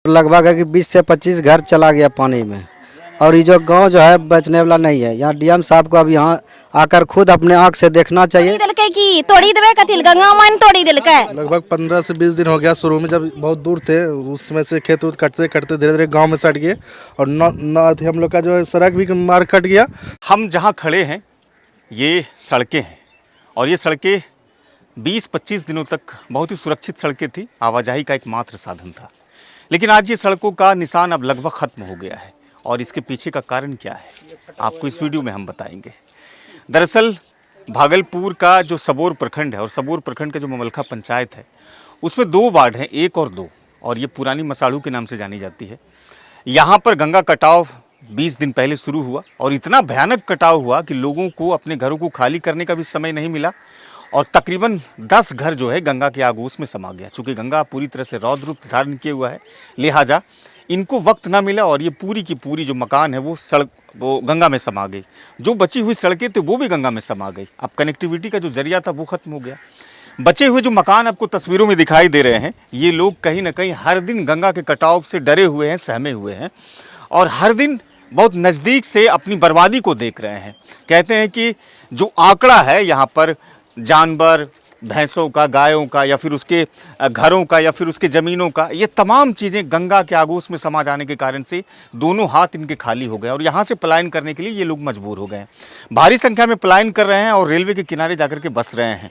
लगभग है कि 20 से 25 घर चला गया पानी में। और ये जो गांव जो है बचने वाला नहीं है। यहाँ डीएम साहब को अब यहाँ आकर खुद अपने आंख से देखना चाहिए। तोड़ी देवे कथिल गंगा माइन तोड़ी दिल के लगभग 15 से 20 दिन हो गया। शुरू में जब बहुत दूर थे उसमें से खेत उत कटते कटते धीरे धीरे गांव में सट गए और न हम लोग का जो है सड़क भी मार कट गया। हम जहां खड़े हैं ये सड़कें हैं और ये सड़कें 20-25 दिनों तक बहुत ही सुरक्षित सड़कें थी, आवाजाही का एकमात्र साधन था। लेकिन आज ये सड़कों का निशान अब लगभग ख़त्म हो गया है और इसके पीछे का कारण क्या है आपको इस वीडियो में हम बताएंगे। दरअसल भागलपुर का जो सबौर प्रखंड है और सबौर प्रखंड का जो ममलखा पंचायत है उसमें 2 वार्ड हैं, 1 और 2, और ये पुरानी मसाड़ू के नाम से जानी जाती है। यहाँ पर गंगा कटाव 20 दिन पहले शुरू हुआ और इतना भयानक कटाव हुआ कि लोगों को अपने घरों को खाली करने का भी समय नहीं मिला और तकरीबन 10 घर जो है गंगा के आगोश में समा गया। चूँकि गंगा पूरी तरह से रौद्र रूप धारण किए हुआ है, लिहाजा इनको वक्त ना मिला और ये पूरी की पूरी जो मकान है वो गंगा में समा गई। जो बची हुई सड़कें थी वो भी गंगा में समा गई। अब कनेक्टिविटी का जो जरिया था वो ख़त्म हो गया। बचे हुए जो मकान आपको तस्वीरों में दिखाई दे रहे हैं, ये लोग कहीं ना कहीं हर दिन गंगा के कटाव से डरे हुए हैं, सहमे हुए हैं और हर दिन बहुत नज़दीक से अपनी बर्बादी को देख रहे हैं। कहते हैं कि जो आंकड़ा है यहाँ पर जानवर, भैंसों का, गायों का या फिर उसके घरों का या फिर उसके ज़मीनों का, ये तमाम चीज़ें गंगा के आगोश में समा जाने के कारण से दोनों हाथ इनके खाली हो गए और यहाँ से पलायन करने के लिए ये लोग मजबूर हो गए हैं। भारी संख्या में पलायन कर रहे हैं और रेलवे के किनारे जाकर के बस रहे हैं।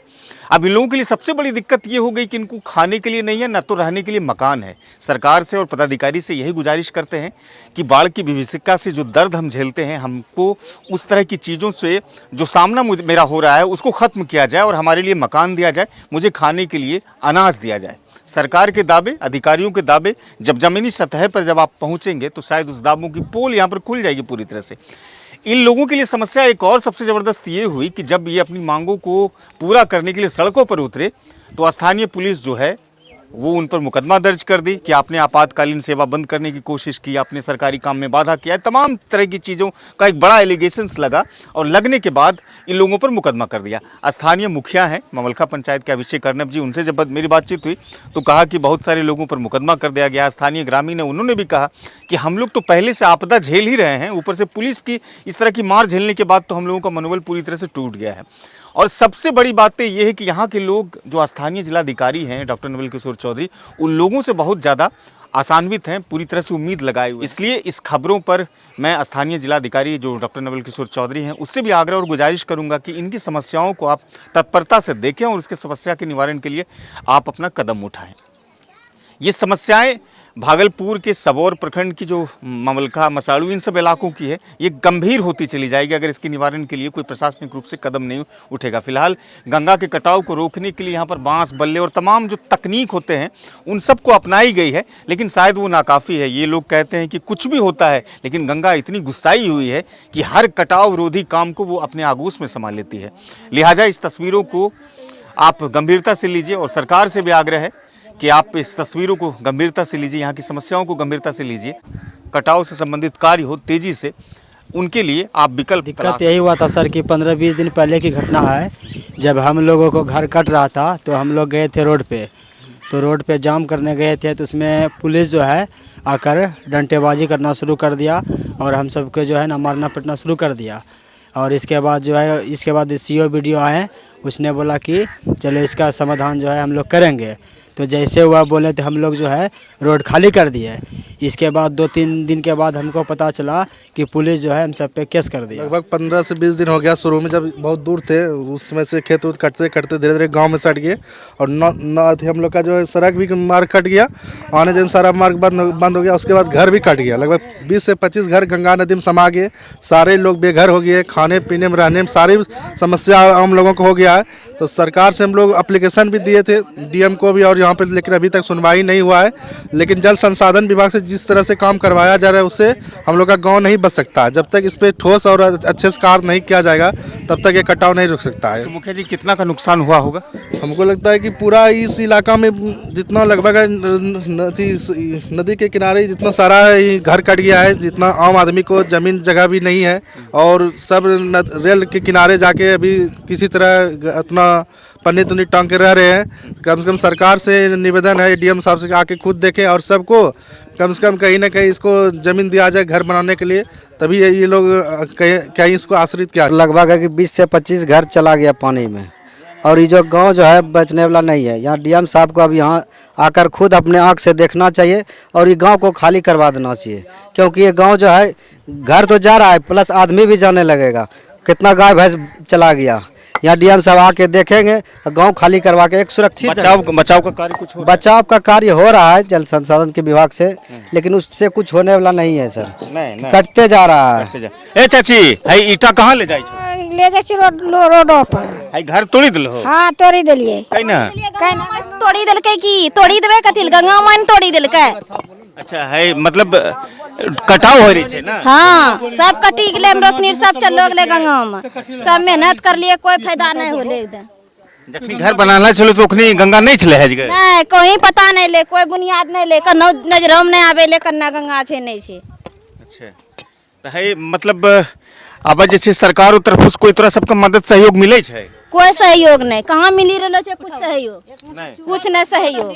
अब इन लोगों के लिए सबसे बड़ी दिक्कत ये हो गई कि इनको खाने के लिए नहीं है, न तो रहने के लिए मकान है। सरकार से और पदाधिकारी से यही गुजारिश करते हैं कि बाढ़ की विभीषिका से जो दर्द हम झेलते हैं, हमको उस तरह की चीज़ों से जो सामना मेरा हो रहा है उसको ख़त्म किया जाए और हमारे लिए मकान दिया जाए, मुझे खाने के लिए अनाज दिया जाए। सरकार के दावे, अधिकारियों के दावे जब ज़मीनी सतह पर जब आप पहुँचेंगे तो शायद उस दावों की पोल यहाँ पर खुल जाएगी पूरी तरह से। इन लोगों के लिए समस्या एक और सबसे ज़बरदस्त ये हुई कि जब ये अपनी मांगों को पूरा करने के लिए सड़कों पर उतरे तो स्थानीय पुलिस जो है वो उन पर मुकदमा दर्ज कर दी कि आपने आपातकालीन सेवा बंद करने की कोशिश की, आपने सरकारी काम में बाधा किया, तमाम तरह की चीज़ों का एक बड़ा एलिगेशंस लगा और लगने के बाद इन लोगों पर मुकदमा कर दिया। स्थानीय मुखिया हैं ममलखा पंचायत के अभिषेक अर्नब जी, उनसे जब मेरी बातचीत हुई तो कहा कि बहुत सारे लोगों पर मुकदमा कर दिया गया। स्थानीय ग्रामीण है, उन्होंने भी कहा कि हम लोग तो पहले से आपदा झेल ही रहे हैं, ऊपर से पुलिस की इस तरह की मार झेलने के बाद तो हम लोगों का मनोबल पूरी तरह से टूट गया है। और सबसे बड़ी बात ये है कि यहाँ के लोग जो स्थानीय जिलाधिकारी हैं डॉक्टर नवल किशोर चौधरी, उन लोगों से बहुत ज़्यादा आशान्वित हैं, पूरी तरह से उम्मीद लगाए हुए। इसलिए इस खबरों पर मैं स्थानीय जिलाधिकारी जो डॉक्टर नवल किशोर चौधरी हैं उससे भी आग्रह और गुजारिश करूंगा कि इनकी समस्याओं को आप तत्परता से देखें और उसके समस्या के निवारण के लिए आप अपना कदम उठाएं। ये समस्याएं भागलपुर के सबौर प्रखंड की जो ममलखा, मसाड़ू, इन सब इलाकों की है, ये गंभीर होती चली जाएगी अगर इसके निवारण के लिए कोई प्रशासनिक रूप से कदम नहीं उठेगा। फिलहाल गंगा के कटाव को रोकने के लिए यहाँ पर बांस, बल्ले और तमाम जो तकनीक होते हैं उन सब को अपनाई गई है, लेकिन शायद वो नाकाफ़ी है। ये लोग कहते हैं कि कुछ भी होता है लेकिन गंगा इतनी गुस्साई हुई है कि हर कटाव विरोधी काम को वो अपने आगोश में संभाल लेती है। लिहाजा इस तस्वीरों को आप गंभीरता से लीजिए और सरकार से भी आग्रह है कि आप इस तस्वीरों को गंभीरता से लीजिए, यहाँ की समस्याओं को गंभीरता से लीजिए। कटाव से संबंधित कार्य हो तेज़ी से, उनके लिए आप विकल्प। दिक्कत यही हुआ था सर कि 15-20 दिन पहले की घटना है। जब हम लोगों को घर कट रहा था तो हम लोग गए थे रोड पे, तो रोड पे जाम करने गए थे तो उसमें पुलिस जो है आकर डंटेबाजी करना शुरू कर दिया और हम सबको जो है ना मारना पीटना शुरू कर दिया। और इसके बाद जो है CO वीडियो आए, उसने बोला कि चलो इसका समाधान जो है हम लोग करेंगे। तो जैसे हुआ बोले तो हम लोग जो है रोड खाली कर दिए। इसके बाद 2-3 दिन के बाद हमको पता चला कि पुलिस जो है हम सब पे केस कर दिया। लगभग 15 से 20 दिन हो गया। शुरू में जब बहुत दूर थे उसमें से खेत उत कटते कटते धीरे धीरे गांव में सट गए और हम लोग का जो है सड़क भी मार्ग कट गया, आने जाने सारा मार्ग बंद हो गया। उसके बाद घर भी कट गया। लगभग 20 से 25 घर गंगा नदी में समा गए। सारे लोग बेघर हो गए, खाने पीने में, रहने में सारी समस्या आम लोगों को हो गया है। तो सरकार से हम लोग एप्लीकेशन भी दिए थे डीएम को भी और यहाँ पर, लेकिन अभी तक सुनवाई नहीं हुआ है। लेकिन जल संसाधन विभाग से जिस तरह से काम करवाया जा रहा है उससे हम लोग का गांव नहीं बच सकता। जब तक इस पर ठोस और अच्छे से कार्य नहीं किया जाएगा तब तक ये कटाव नहीं रुक सकता है। तो मुखिया जी, कितना का नुकसान हुआ होगा? हमको लगता है कि पूरा इस इलाका में जितना लगभग नदी के किनारे जितना सारा घर कट गया है, जितना आम आदमी को जमीन जगह भी नहीं है और सब रेल के किनारे जाके अभी किसी तरह अपना पन्नी तुन्नी टांग के रह रहे हैं। कम से कम सरकार से निवेदन है डीएम साहब से आके खुद देखें और सबको कम से कम कहीं ना कहीं इसको ज़मीन दिया जाए घर बनाने के लिए, तभी ये लोग कहीं इसको आश्रित किया। लगभग है कि 20 से 25 घर चला गया पानी में, और ये जो गांव जो है बचने वाला नहीं है। यहाँ डीएम साहब को अब यहाँ आकर खुद अपने आँख से देखना चाहिए और ये गांव को खाली करवा देना चाहिए, क्योंकि ये गांव जो है घर तो जा रहा है प्लस आदमी भी जाने लगेगा। कितना गाय भैंस चला गया। यहाँ डीएम साहब आके देखेंगे और गांव खाली करवा के एक सुरक्षित बचाव का कार्य कुछ हो रहा बचाव का कार्य हो रहा है जल संसाधन के विभाग से, लेकिन उससे कुछ होने वाला नहीं है सर। नहीं कटते जा रहा है। ए चाची है ईटा कहाँ ले जाए छो? ले जाइ छी रोडो पर। है घर तोड़ी दिल हो? हाँ तोड़ी दिलिए। कहीं ना तोड़ी दिलकै की तोड़ी देबे कथिल गंगा माई तोड़ी दिलकै। अच्छा है मतलब कटाव हो रही है ना? हाँ सब कटी गेले हमरो सनीर सब चलो गेले गंगा में, सब मेहनत कर लिए कोई फायदा नहीं होले एकदम। जखनी घर बनाना चलो तो ओखनी गंगा नहीं छले है जगह? नहीं कोई पता नहीं ले, कोई बुनियाद नहीं ले, कन्नो नजरों में नहीं आवे ले कन्ना गंगा छे नहीं छे। अच्छा तो है मतलब अब जैसे सरकार तरफ से कोई तरह सबका मदद सहयोग मिले छै? कोई सहयोग नहीं, कहाँ मिली रहलो छे कुछ सहयोग, कुछ नहीं सहयोग।